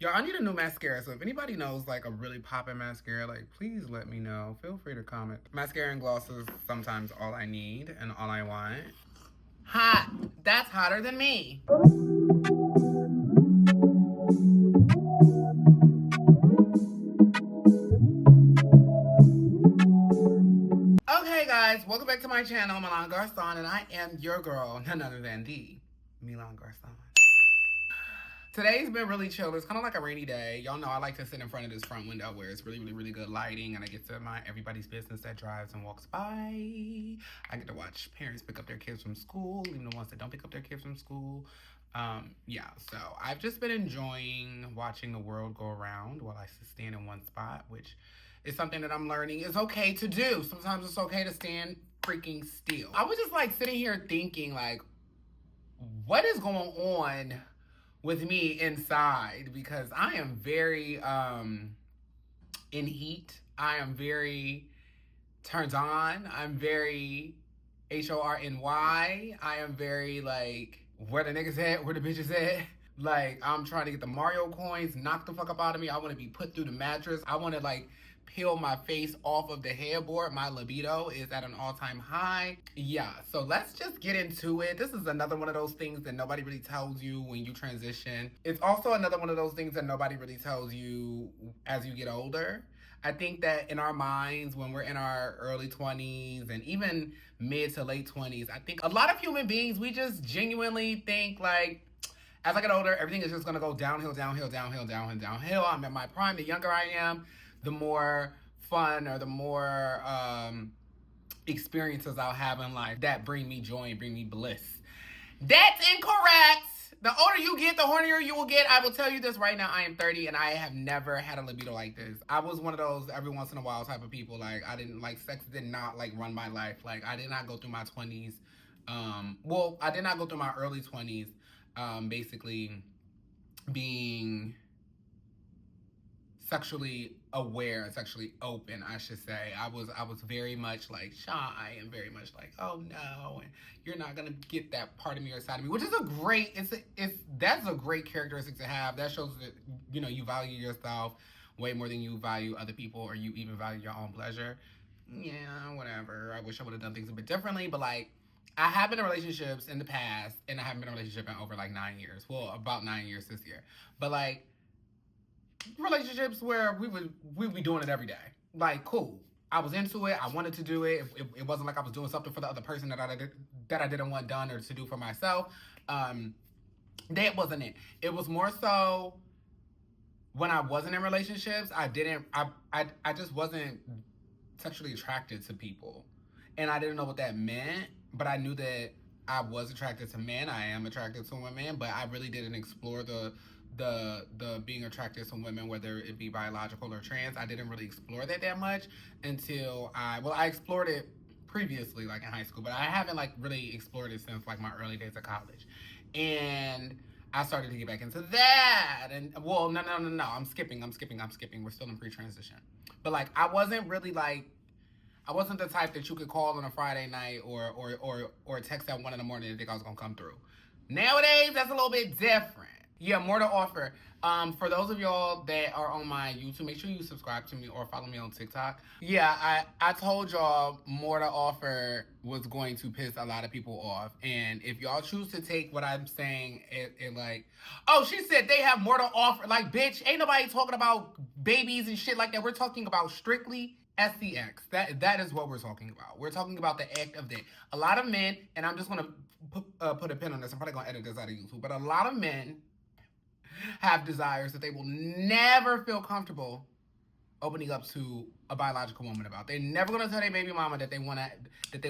Yo, I need a new mascara, so if anybody knows like a really poppin' mascara, like please let me know. Feel free to comment. Mascara and gloss is sometimes all I need and all I want. Hot. That's hotter than me. Okay guys, welcome back to my channel, Milan Garcon, and I am your girl, none other than the Milan Garcon. Today's been really chill. It's kind of like a rainy day. Y'all know I like to sit in front of this front window where it's really good lighting, and I get to mind everybody's business that drives and walks by. I get to watch parents pick up their kids from school, even the ones that don't pick up their kids from school. Yeah, so I've just been enjoying watching the world go around while I stand in one spot, which is something that I'm learning is okay to do. Sometimes it's okay to stand freaking still. I was just like sitting here thinking like, what is going on with me inside, because I am very in heat. I am very turned on. I'm very HORNY. I am very like, where the niggas at? Where the bitches at? Like, I'm trying to get the Mario coins knocked the fuck up out of me. I want to be put through the mattress. I want to like peel my face off of the headboard. My libido is at an all-time high. Yeah, so let's just get into it. This is another one of those things that nobody really tells you when you transition. It's also another one of those things that nobody really tells you as you get older. I think that in our minds, when we're in our early 20s and even mid to late 20s, I think a lot of human beings, we just genuinely think like, as I get older, everything is just gonna go downhill. I'm at my prime. The younger I am, the more fun or the more experiences I'll have in life that bring me joy and bring me bliss. That's incorrect. The older you get, the hornier you will get. I will tell you this right now. I am 30 and I have never had a libido like this. I was one of those every once in a while type of people. Like, I didn't like, sex did not like run my life. Like, I did not go through my 20s. Well, I did not go through my early 20s. Basically being sexually aware and sexually open, I should say. I was very much like shy and very much like, oh no, and you're not gonna get that part of me or side of me, which is a great, that's a great characteristic to have. That shows that, you know, you value yourself way more than you value other people, or you even value your own pleasure. Yeah, whatever. I wish I would have done things a bit differently, but like, I have been in relationships in the past, and I haven't been in a relationship in over like 9 years. Well, about 9 years this year. But like, relationships where we be doing it every day. Like, cool. I was into it. I wanted to do it. It wasn't like I was doing something for the other person that I didn't want done or to do for myself. That wasn't it. It was more so when I wasn't in relationships, I just wasn't sexually attracted to people. And I didn't know what that meant, but I knew that I was attracted to men. I am attracted to women, but I really didn't explore the being attracted to women, whether it be biological or trans. I didn't really explore that much until I explored it previously, like in high school, but I haven't like really explored it since like my early days of college. And I started to get back into that. And well, no. I'm skipping. We're still in pre-transition. But like, I wasn't the type that you could call on a Friday night or text at 1 in the morning and think I was gonna come through. Nowadays, that's a little bit different. Yeah, more to offer. For those of y'all that are on my YouTube, make sure you subscribe to me or follow me on TikTok. Yeah, I told y'all more to offer was going to piss a lot of people off. And if y'all choose to take what I'm saying and like, oh, she said they have more to offer. Like, bitch, ain't nobody talking about babies and shit like that. We're talking about strictly SCX. That is what we're talking about. We're talking about the act of that. A lot of men, and I'm just gonna put a pin on this. I'm probably gonna edit this out of YouTube, but a lot of men have desires that they will never feel comfortable opening up to a biological woman about. They're never gonna tell their baby mama that they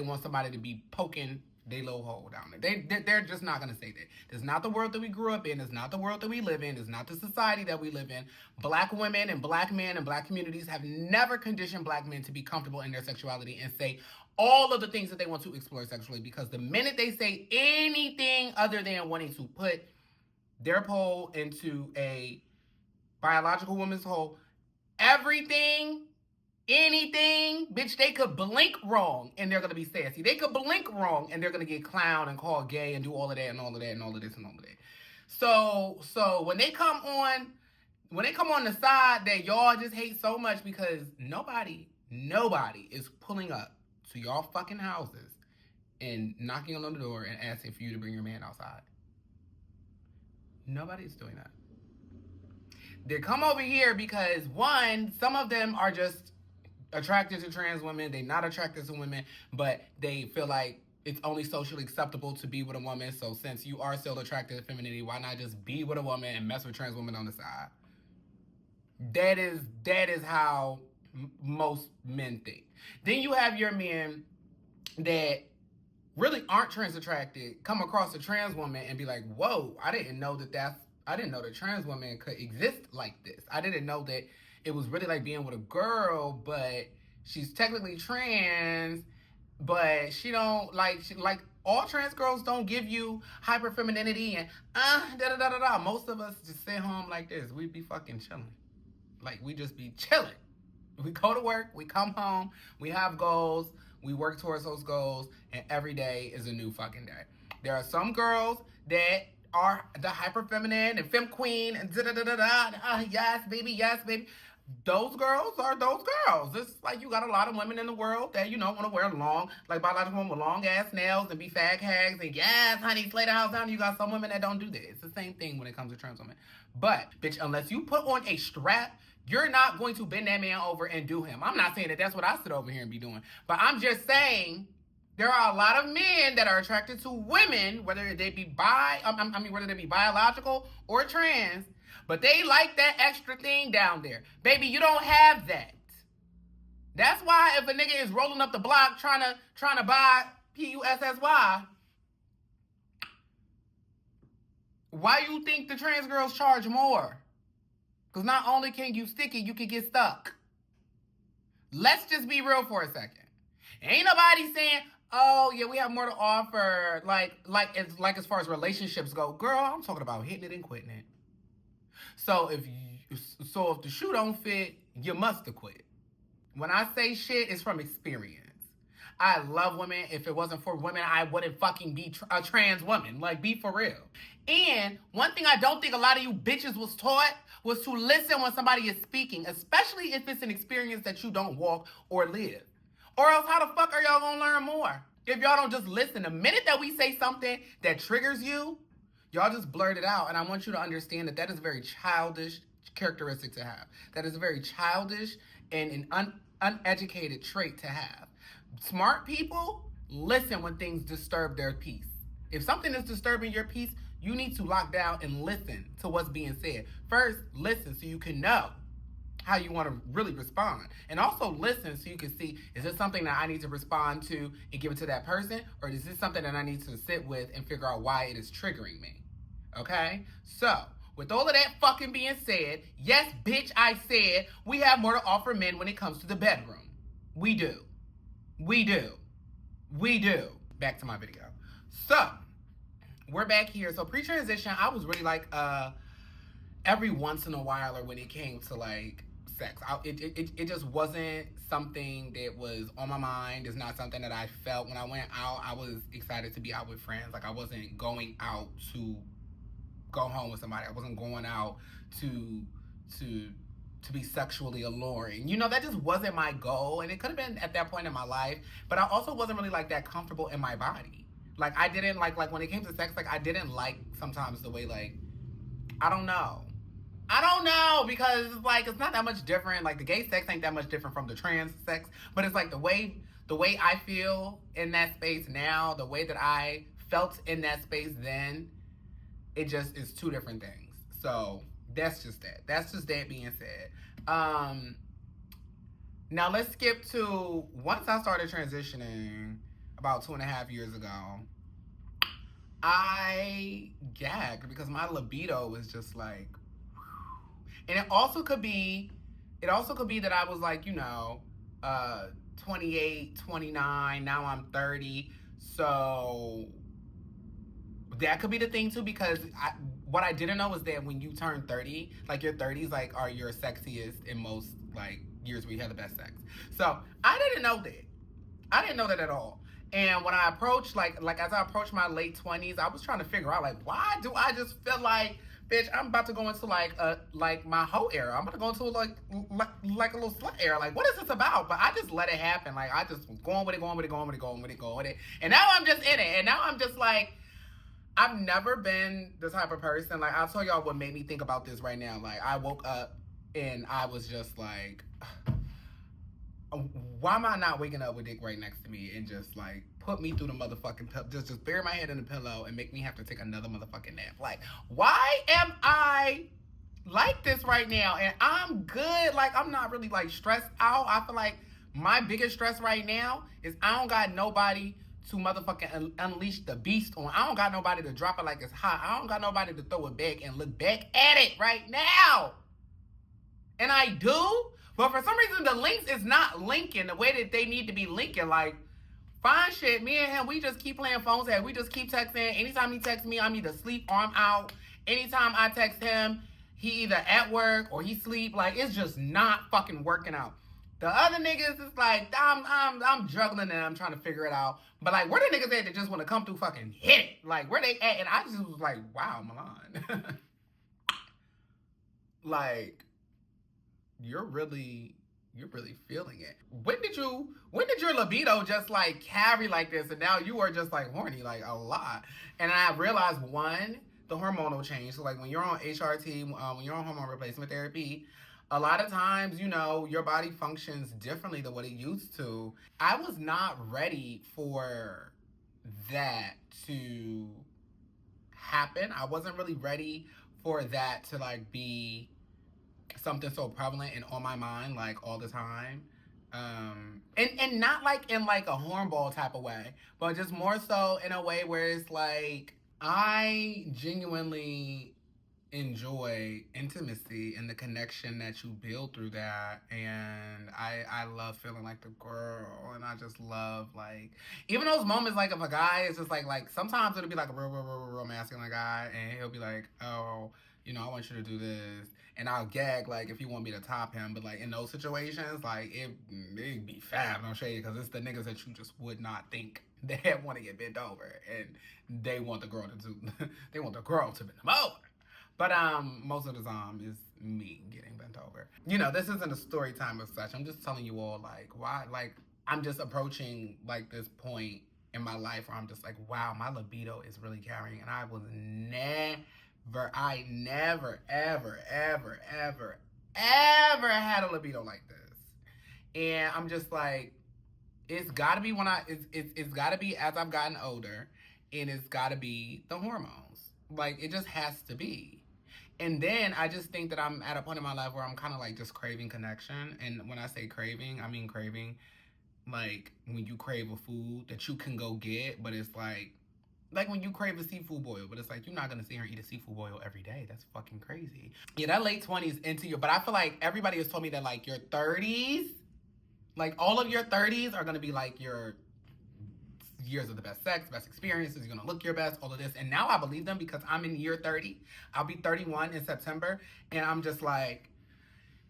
want somebody to be poking their little hole down there. They're just not gonna say that. It's not the world that we grew up in. It's not the world that we live in. It's not the society that we live in. Black women and black men and black communities have never conditioned black men to be comfortable in their sexuality and say all of the things that they want to explore sexually, because the minute they say anything other than wanting to put their pole into a biological woman's hole, everything, anything, bitch, they could blink wrong and they're gonna be sassy. They could blink wrong and they're gonna get clowned and called gay and do all of that and all of that and all of this and all of that. So when they come on when they come on the side that y'all just hate so much because nobody is pulling up to y'all fucking houses and knocking on the door and asking for you to bring your man outside. Nobody's doing that. They come over here because, one, some of them are just attracted to trans women. They're not attracted to women, but they feel like it's only socially acceptable to be with a woman. So since you are still attracted to femininity, why not just be with a woman and mess with trans women on the side? That is how most men think. Then you have your men that really aren't trans attracted, come across a trans woman and be like, whoa, I didn't know that trans women could exist like this. I didn't know that it was really like being with a girl, but she's technically trans, but she don't like all trans girls don't give you hyper femininity and Most of us just sit home like this. We be fucking chilling. Like, we just be chilling. We go to work, we come home, we have goals, we work towards those goals, and every day is a new fucking day. There are some girls that are the hyper feminine and femme queen and yes baby. Those girls are those girls. It's like you got a lot of women in the world that, want to wear long, like biological women with long ass nails and be fag hags and yes, honey, slay the house down. You got some women that don't do that. It's the same thing when it comes to trans women. But, bitch, unless you put on a strap, you're not going to bend that man over and do him. I'm not saying that that's what I sit over here and be doing. But I'm just saying there are a lot of men that are attracted to women, whether they be whether they be biological or trans, but they like that extra thing down there. Baby, you don't have that. That's why if a nigga is rolling up the block trying to buy PUSSY, why you think the trans girls charge more? Because not only can you stick it, you can get stuck. Let's just be real for a second. Ain't nobody saying, oh, yeah, we have more to offer, like as far as relationships go. Girl, I'm talking about hitting it and quitting it. So if the shoe don't fit, you must have quit. When I say shit, it's from experience. I love women. If it wasn't for women, I wouldn't fucking be a trans woman. Like, be for real. And one thing I don't think a lot of you bitches was taught was to listen when somebody is speaking, especially if it's an experience that you don't walk or live. Or else how the fuck are y'all gonna learn more if y'all don't just listen? The minute that we say something that triggers you, y'all just blurt it out. And I want you to understand that that is a very childish characteristic to have. That is a very childish and an uneducated trait to have. Smart people listen when things disturb their peace. If something is disturbing your peace, you need to lock down and listen to what's being said. First, listen so you can know how you want to really respond. And also listen so you can see, is this something that I need to respond to and give it to that person? Or is this something that I need to sit with and figure out why it is triggering me? Okay? So, with all of that fucking being said, yes, bitch, I said we have more to offer men when it comes to the bedroom. We do. Back to my video. So, we're back here. So, pre-transition, I was really like, every once in a while, or when it came to like sex, it just wasn't something that was on my mind. It's not something that I felt when I went out. I was excited to be out with friends. Like, I wasn't going out to go home with somebody. I wasn't going out to be sexually alluring. That just wasn't my goal. And it could have been at that point in my life, but I also wasn't really like that comfortable in my body. Like, I didn't like when it came to sex, like, I didn't like sometimes the way, like, I don't know, because like, it's not that much different. Like, the gay sex ain't that much different from the trans sex, but it's like the way I feel in that space now, the way that I felt in that space then, it just is two different things. So that's just that being said. Now let's skip to once I started transitioning about 2.5 years ago. I gagged because my libido was just like, and it also could be that I was like, 28, 29, now I'm 30. So that could be the thing too, because what I didn't know was that when you turn 30, like, your 30s like are your sexiest in most like years where you have the best sex. So I didn't know that at all. And when I approached, like as I approached my late 20s, I was trying to figure out, like, why do I just feel like bitch, I'm about to go into like my whole era. I'm about to go into like a little slut era. Like, what is this about? But I just let it happen. Like, I just going with it. And now I'm just in it. And now I'm just like, I've never been the type of person. Like, I'll tell y'all what made me think about this right now. Like, I woke up and I was just like, why am I not waking up with dick right next to me and just like put me through the motherfucking pillow, just bury my head in the pillow and make me have to take another motherfucking nap? Like, why am I like this right now? And I'm good. Like, I'm not really like stressed out. I feel like my biggest stress right now is I don't got nobody to motherfucking unleash the beast on. I don't got nobody to drop it like it's hot. I don't got nobody to throw it back and look back at it right now. And I do. But for some reason, the links is not linking the way that they need to be linking. Like, fine shit, me and him, we just keep playing phone tag. We just keep texting. Anytime he texts me, I'm either asleep or I'm out. Anytime I text him, he either at work or he sleep. Like, it's just not fucking working out. The other niggas is like, I'm juggling and I'm trying to figure it out. But like, where the niggas at that just want to come through fucking hit it? Like, where they at? And I just was like, wow, Milan. Like, you're really feeling it. When did your libido just like carry like this and now you are just like horny like a lot? And I realized, one, the hormonal change. So like when you're on HRT, when you're on hormone replacement therapy, a lot of times, you know, your body functions differently than what it used to. I was not ready for that to happen. I wasn't really ready for that to like be something so prevalent and on my mind like all the time, and not like in like a hornball type of way, but just more so in a way where it's like I genuinely enjoy intimacy and the connection that you build through that, and I love feeling like the girl, and I just love like even those moments like if a guy is just like sometimes it'll be like a real masculine guy and he'll be like, oh, you know, I want you to do this. And I'll gag, like, if he want me to top him. But, like, in those situations, like, it'd be fab, no shade. Because it's the niggas that you just would not think that want to get bent over. And they want the girl to do, they want the girl to bend them over. But, most of the time, it's me getting bent over. You know, this isn't a story time as such. I'm just telling you all, like, why, like, I'm just approaching, like, this point in my life where I'm just like, wow, my libido is really carrying. And I was I never, ever had a libido like this. And I'm just like, it's gotta be it's gotta be as I've gotten older, and it's gotta be the hormones. Like, it just has to be. And then I just think that I'm at a point in my life where I'm kind of like just craving connection. And when I say craving, I mean craving like when you crave a food that you can go get, but it's like when you crave a seafood boil, but it's like, you're not going to sit here and eat a seafood boil every day. That's fucking crazy. Yeah, that late 20s into your, but I feel like everybody has told me that like your 30s, like all of your 30s are going to be like your years of the best sex, best experiences. You're going to look your best, all of this. And now I believe them because I'm in year 30. I'll be 31 in September. And I'm just like,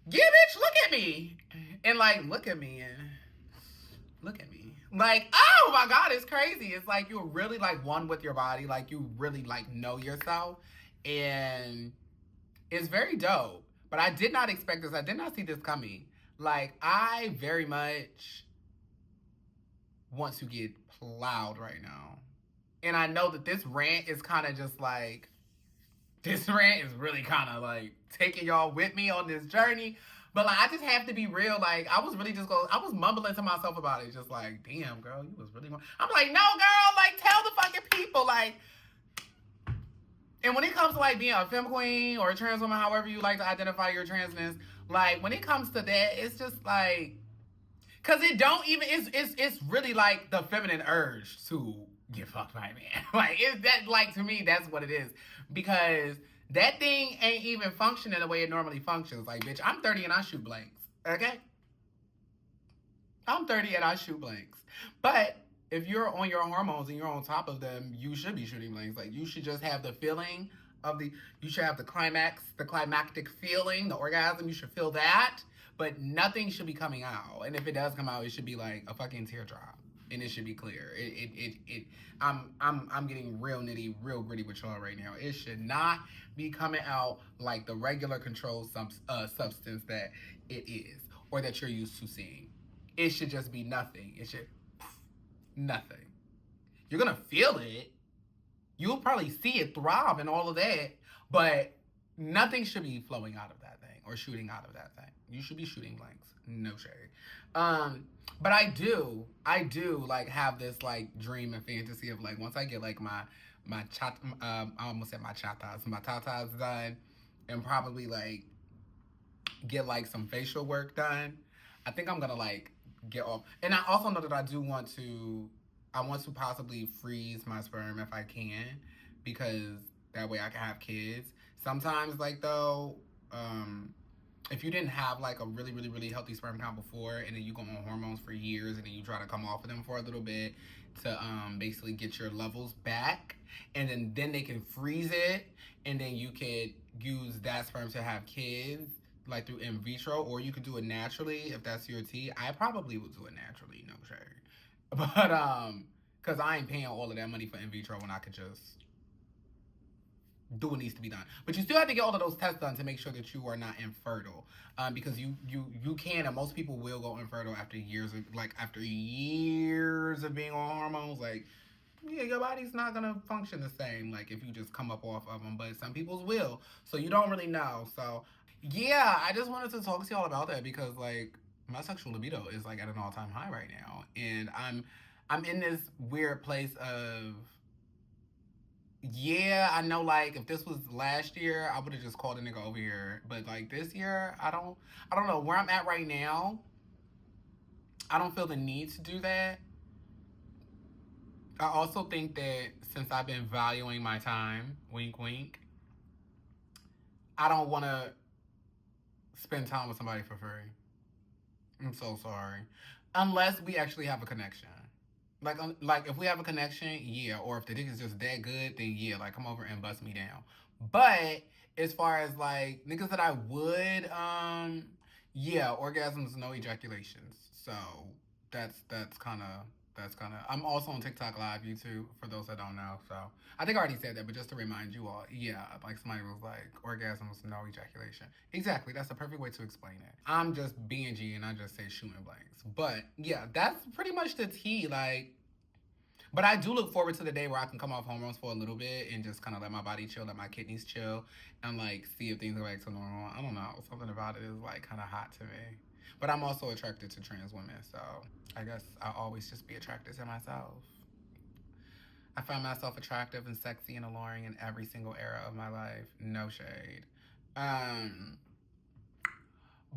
yeah, bitch, look at me. And like, look at me. Like, oh my God, it's crazy. It's like you're really like one with your body. Like you really like know yourself. And it's very dope. But I did not expect this. I did not see this coming. Like, I very much want to get plowed right now. And I know that this rant is kind of just like, this rant is really kind of like taking y'all with me on this journey. But, like, I just have to be real. Like, I was really just I was mumbling to myself about it. Just like, damn, girl, you was really... I'm like, no, girl, like, tell the fucking people, like... And when it comes to, like, being a femme queen or a trans woman, however you like to identify your transness, like, when it comes to that, it's just, like... Because it don't even... It's really, like, the feminine urge to get fucked by a man. Like, it's that, like, to me, that's what it is. Because... that thing ain't even functioning the way it normally functions. Like, bitch, I'm 30 and I shoot blanks, okay? I'm 30 and I shoot blanks. But if you're on your hormones and you're on top of them, you should be shooting blanks. Like, you should just have the feeling of you should have the climax, the climactic feeling, the orgasm. You should feel that, but nothing should be coming out. And if it does come out, it should be like a fucking teardrop. and it should be clear. I'm getting real nitty, real gritty with y'all right now. It should not be coming out like the regular controlled substance that it is, or that you're used to seeing. It should just be nothing. It should nothing. You're gonna feel it. You'll probably see it throb and all of that, but nothing should be flowing out of that thing or shooting out of that thing. You should be shooting blanks. No shade. But I do like have this like dream and fantasy of like once I get like my I almost said my tatas done, and probably like get like some facial work done. I think I'm gonna like get off. And I also know that I want to possibly freeze my sperm if I can, because that way I can have kids. Sometimes, like, though, if you didn't have, like, a really, really, really healthy sperm count before, and then you go on hormones for years, and then you try to come off of them for a little bit to basically get your levels back, and then they can freeze it, and then you could use that sperm to have kids, like, through in vitro, or you could do it naturally if that's your tea. I probably would do it naturally, no shade. But, because I ain't paying all of that money for in vitro when I could just do what needs to be done. But you still have to get all of those tests done to make sure that you are not infertile. Because you can, and most people will go infertile after years of being on hormones. Like, yeah, your body's not gonna function the same, like, if you just come up off of them, but some people's will. So you don't really know. So, yeah, I just wanted to talk to y'all about that because, like, my sexual libido is, like, at an all-time high right now. And I'm in this weird place of, yeah, I know, like, if this was last year, I would have just called a nigga over here. But, like, this year, I don't know. Where I'm at right now, I don't feel the need to do that. I also think that since I've been valuing my time, wink, wink, I don't want to spend time with somebody for free. I'm so sorry. Unless we actually have a connection. Like if we have a connection, yeah. Or if the dick is just that good, then yeah, like come over and bust me down. But as far as like niggas that I would, yeah, orgasms, no ejaculations. So that's kind of I'm also on TikTok Live, YouTube, for those that don't know. So I think I already said that, but just to remind you all, yeah, like somebody was like, orgasms, no ejaculation. Exactly, that's the perfect way to explain it. I'm just BNG and I just say shooting blanks. But yeah, that's pretty much the tea. Like, but I do look forward to the day where I can come off hormones for a little bit and just kind of let my body chill, let my kidneys chill, and like see if things go back to normal. I don't know, something about it is like kind of hot to me. But I'm also attracted to trans women, so I guess I'll always just be attracted to myself. I find myself attractive and sexy and alluring in every single era of my life. No shade.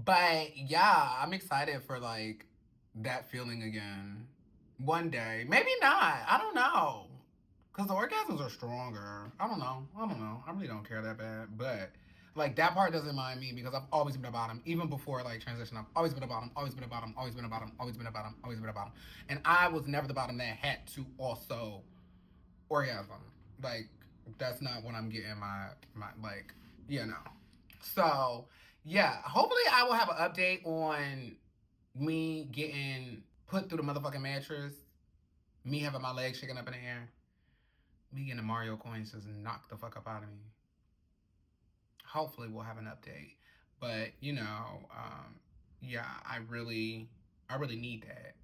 But yeah, I'm excited for like that feeling again. One day. Maybe not. I don't know. Because the orgasms are stronger. I don't know. I really don't care that bad. But like that part doesn't mind me because I've always been a bottom. Even before like transition, I've always been a bottom, always been a bottom, always been a bottom, always been a bottom, always been a bottom. And I was never the bottom that had to also orgasm. Like that's not what I'm getting my like, you know. So yeah, hopefully I will have an update on me getting put through the motherfucking mattress, me having my legs shaking up in the air, me getting the Mario coins just knocked the fuck up out of me. Hopefully we'll have an update. But, you know, yeah, I really need that.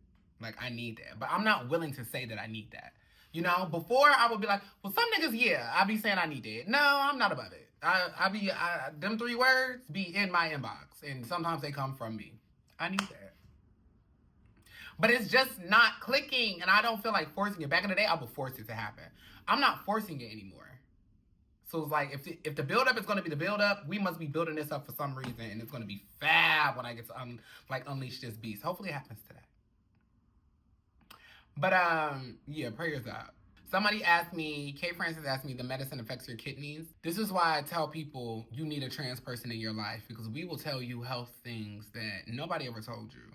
Like, I need that. But I'm not willing to say that I need that. You know, before I would be like, well, some niggas, yeah, I be saying I need that. No, I'm not about it. Them 3 words be in my inbox. And sometimes they come from me. I need that. But it's just not clicking, and I don't feel like forcing it. Back in the day, I would force it to happen. I'm not forcing it anymore. So it's like, if the build-up is going to be the build-up, we must be building this up for some reason, and it's going to be fab when I get to, unleash this beast. Hopefully it happens today. But, yeah, prayers up. Somebody asked me, Kay Francis asked me, the medicine affects your kidneys. This is why I tell people you need a trans person in your life, because we will tell you health things that nobody ever told you.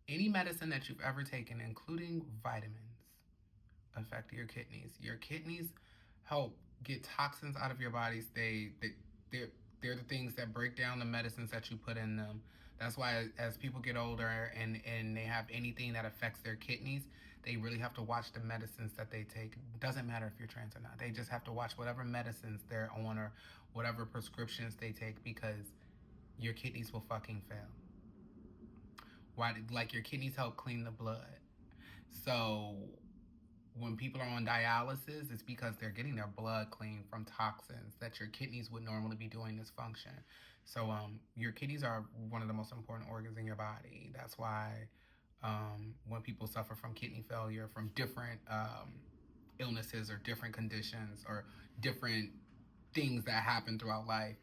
Any medicine that you've ever taken, including vitamins, affect your kidneys. Your kidneys help get toxins out of your bodies. They're the things that break down the medicines that you put in them. That's why as people get older and they have anything that affects their kidneys, They really have to watch the medicines that they take. Doesn't matter if you're trans or not. They just have to watch whatever medicines they're on or whatever prescriptions they take, because your kidneys will fucking fail. Why? Like, your kidneys help clean the blood. So when people are on dialysis, it's because they're getting their blood cleaned from toxins that your kidneys would normally be doing this function. So your kidneys are one of the most important organs in your body. That's why when people suffer from kidney failure, from different illnesses or different conditions or different things that happen throughout life,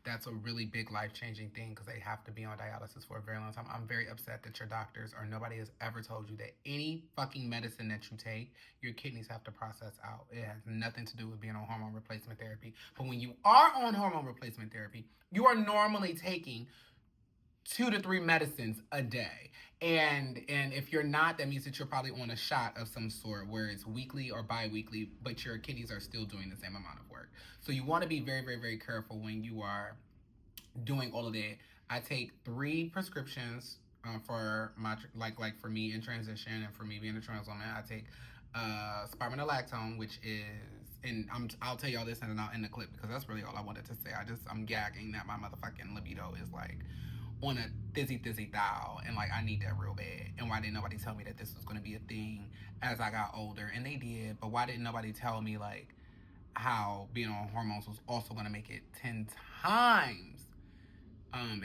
that's a really big life-changing thing, because they have to be on dialysis for a very long time. I'm very upset that your doctors or nobody has ever told you that any fucking medicine that you take, your kidneys have to process out. It has nothing to do with being on hormone replacement therapy. But when you are on hormone replacement therapy, you are normally taking 2 to 3 medicines a day. And if you're not, that means that you're probably on a shot of some sort where it's weekly or bi-weekly, but your kidneys are still doing the same amount of work. So you want to be very, very, very careful when you are doing all of that. I take 3 prescriptions for my, like for me in transition and for me being a trans woman. I take spironolactone, which is, and I'll tell y'all this and then I'll end the clip, because that's really all I wanted to say. I'm gagging that my motherfucking libido is like on a thizzy thou, and like I need that real bad. And why didn't nobody tell me that this was going to be a thing as I got older? And they did, but why didn't nobody tell me like how being on hormones was also going to make it 10 times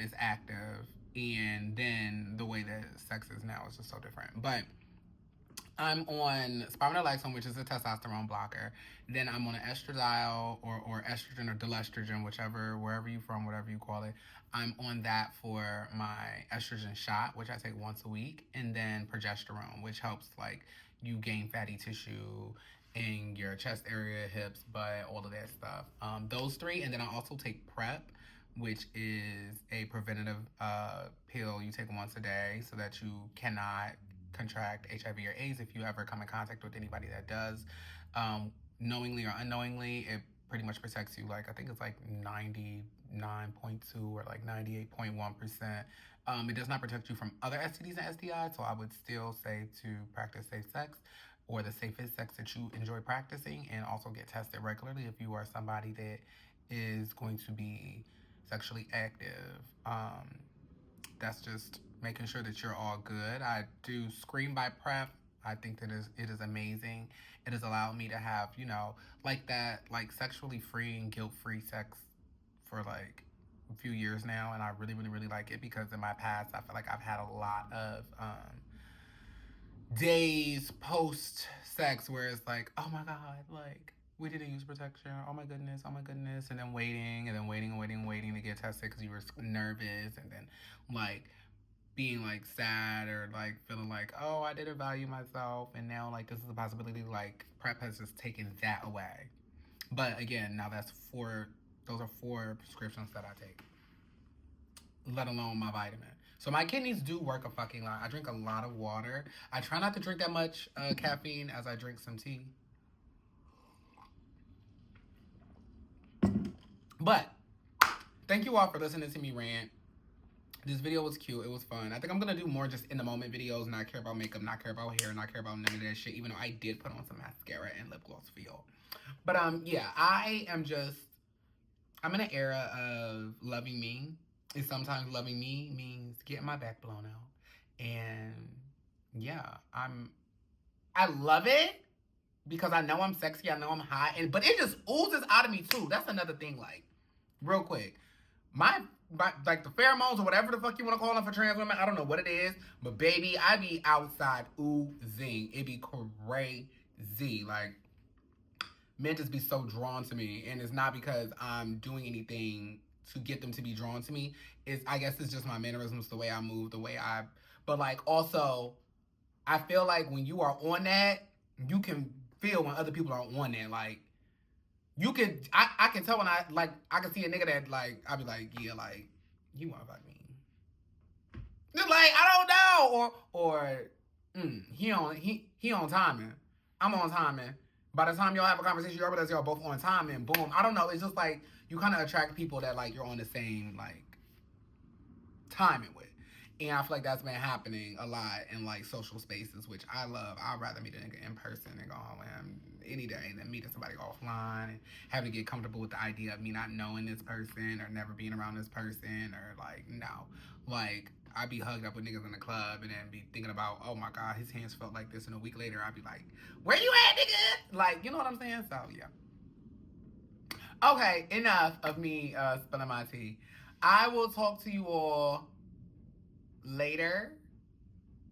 as active, and then the way that sex is now is just so different. But I'm on spironolactone, which is a testosterone blocker. Then I'm on an estradiol or estrogen or delestrogen, whichever, wherever you from, whatever you call it. I'm on that for my estrogen shot, which I take once a week. And then progesterone, which helps like you gain fatty tissue in your chest area, hips, butt, all of that stuff. Those 3. And then I also take PrEP, which is a preventative pill you take once a day so that you cannot contract HIV or AIDS if you ever come in contact with anybody that does. Knowingly or unknowingly, it pretty much protects you. Like, I think it's like 99.2 or like 98.1%. It does not protect you from other STDs and STIs, so I would still say to practice safe sex, or the safest sex that you enjoy practicing, and also get tested regularly if you are somebody that is going to be sexually active. That's just making sure that you're all good. I do Scream by PrEP. I think that it is amazing. It has allowed me to have, you know, like that, like sexually free and guilt-free sex for like a few years now, and I really, really, really like it, because in my past, I feel like I've had a lot of days post-sex where it's like, oh my God, like, we didn't use protection, oh my goodness, and then waiting to get tested because you were nervous, and then like being like sad or like feeling like, oh, I didn't value myself, and now like this is a possibility. Like, PrEP has just taken that away. But again, now those are 4 prescriptions that I take, let alone my vitamin. So my kidneys do work a fucking lot. I drink a lot of water. I try not to drink that much caffeine as I drink some tea. But thank you all for listening to me rant. This video was cute. It was fun. I think I'm going to do more just in the moment videos, not care about makeup, not care about hair, not care about none of that shit, even though I did put on some mascara and lip gloss for y'all. But yeah, I'm in an era of loving me. And sometimes loving me means getting my back blown out. And yeah, I love it because I know I'm sexy, I know I'm hot, but it just oozes out of me too. That's another thing, like, real quick. My like the pheromones or whatever the fuck you want to call them for trans women, I don't know what it is, but baby, I be outside oozing. It be crazy. Like, men just be so drawn to me, and it's not because I'm doing anything to get them to be drawn to me. I guess it's just my mannerisms, the way I move, but like, also, I feel like when you are on that, you can feel when other people are on that. Like, I can tell when I can see a nigga that, like, I'll be like, yeah, like, you wanna fuck me. Just like, I don't know. Or he on timing. I'm on timing. By the time y'all have a conversation, y'all realize y'all both on timing. Boom. I don't know. It's just like, you kind of attract people that, like, you're on the same, like, timing with. And I feel like that's been happening a lot in like social spaces, which I love. I'd rather meet a nigga in person and go home with him any day than meeting somebody offline and having to get comfortable with the idea of me not knowing this person or never being around this person or like, no. Like, I'd be hugged up with niggas in the club and then be thinking about, oh my God, his hands felt like this. And a week later, I'd be like, where you at, nigga? Like, you know what I'm saying? So, yeah. Okay, enough of me spilling my tea. I will talk to you all later.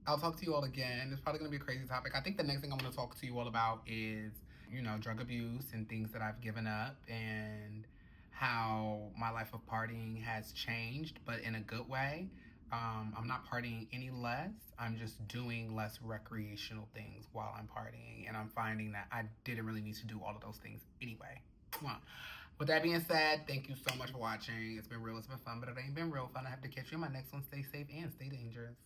I'll talk to you all again. It's probably going to be a crazy topic. I think the next thing I'm going to talk to you all about is, you know, drug abuse and things that I've given up and how my life of partying has changed, but in a good way. I'm not partying any less. I'm just doing less recreational things while I'm partying. And I'm finding that I didn't really need to do all of those things anyway. With that being said, thank you so much for watching. It's been real, it's been fun, but it ain't been real fun. I have to catch you in my next one. Stay safe and stay dangerous.